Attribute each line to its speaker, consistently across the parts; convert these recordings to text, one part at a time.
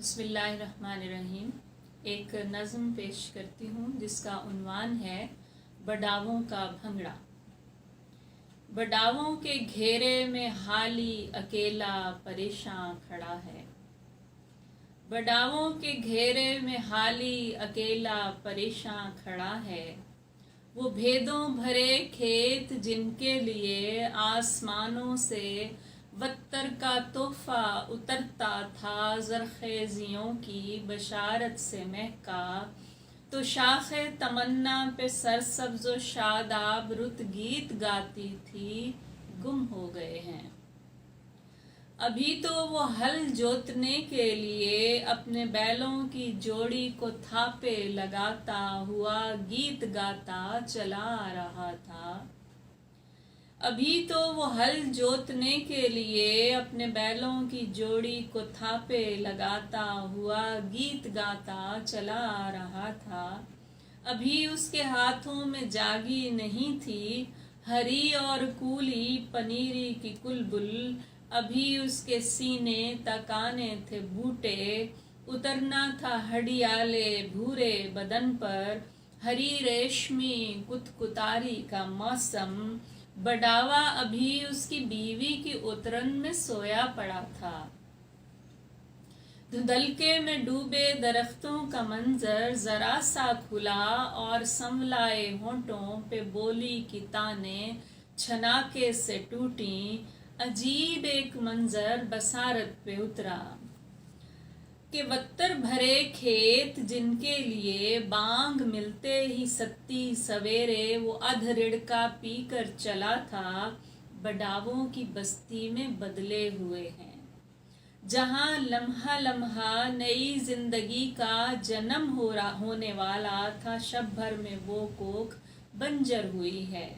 Speaker 1: بسم اللہ الرحمن الرحیم۔ ایک نظم پیش کرتی ہوں جس کا عنوان ہے بڈاووں کا بھنگڑا۔ بڈاووں کے گھیرے میں حالی اکیلا پریشاں کھڑا ہے۔ بڈاووں کے گھیرے میں حالی اکیلا پریشاں کھڑا ہے۔ وہ بھیدوں بھرے کھیت جن کے لیے آسمانوں سے وتر کا تحفہ اترتا تھا، زرخیزیوں کی بشارت سے مہکا، تو شاخ تمنا پہ سرسبز و شاداب رت گیت گاتی تھی، گم ہو گئے ہیں۔ ابھی تو وہ ہل جوتنے کے لیے اپنے بیلوں کی جوڑی کو تھاپے لگاتا ہوا گیت گاتا چلا آ رہا تھا۔ ابھی تو وہ ہل جوتنے کے لیے اپنے بیلوں کی جوڑی کو تھاپے لگاتا ہوا گیت گاتا چلا آ رہا تھا۔ ابھی اس کے ہاتھوں میں جاگی نہیں تھی ہری اور کولی پنیری کی کلبل، ابھی اس کے سینے تک آنے تھے بوٹے، اترنا تھا ہڈیالے بھورے بدن پر ہری ریشمی کتکتاری کا موسم۔ بڈاوا ابھی اس کی بیوی کی اترن میں سویا پڑا تھا۔ دھندلکے میں ڈوبے درختوں کا منظر ذرا سا کھلا اور سنبھلائے ہونٹوں پہ بولی کی تانیں چھناکے سے ٹوٹیں۔ عجیب ایک منظر بصارت پہ اترا کہ وتر بھرے کھیت جن کے لیے بانگ ملتے ہی ستی سویرے وہ ادھ رڑکا پی کر چلا تھا، بڈاووں کی بستی میں بدلے ہوئے ہیں۔ جہاں لمحہ لمحہ نئی زندگی کا جنم ہونے والا تھا، شب بھر میں وہ کوکھ بنجر ہوئی ہے۔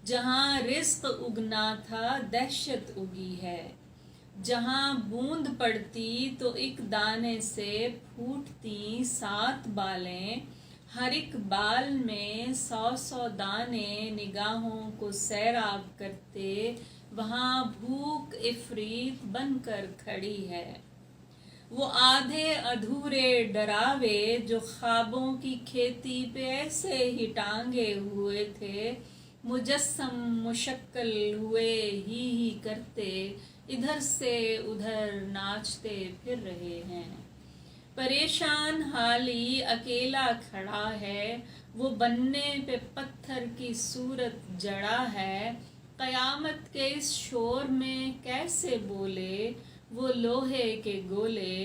Speaker 1: جہاں رزق اگنا تھا، دہشت اگی ہے۔ جہاں بوند پڑتی تو ایک دانے سے پھوٹتی 7 بالیں، ہر ایک بال میں 100 دانے نگاہوں کو سیراب کرتے، وہاں بھوک عفریت بن کر کھڑی ہے۔ وہ آدھے ادھورے ڈراوے جو خوابوں کی کھیتی پہ ایسے ہی ٹانگے ہوئے تھے، مجسم مشکل ہوئے ہی کرتے ادھر سے ادھر ناچتے پھر رہے ہیں۔ پریشان حالی اکیلا کھڑا ہے، وہ بننے پہ پتھر کی صورت جڑا ہے۔ قیامت کے اس شور میں کیسے بولے وہ لوہے کے گولے،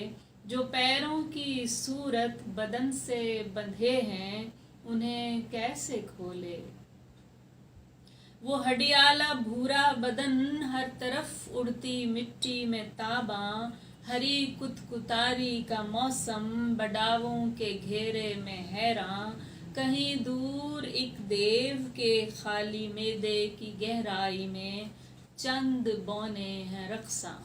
Speaker 1: جو پیروں کی صورت بدن سے بندھے ہیں، انہیں کیسے کھولے۔ وہ ہڈیالہ بھورا بدن، ہر طرف اڑتی مٹی میں تاباں، ہری کتکتاری کا موسم، بڈاووں کے گھیرے میں حیراں، کہیں دور ایک دیو کے خالی معدے کی گہرائی میں چند بونے ہیں رقصاں۔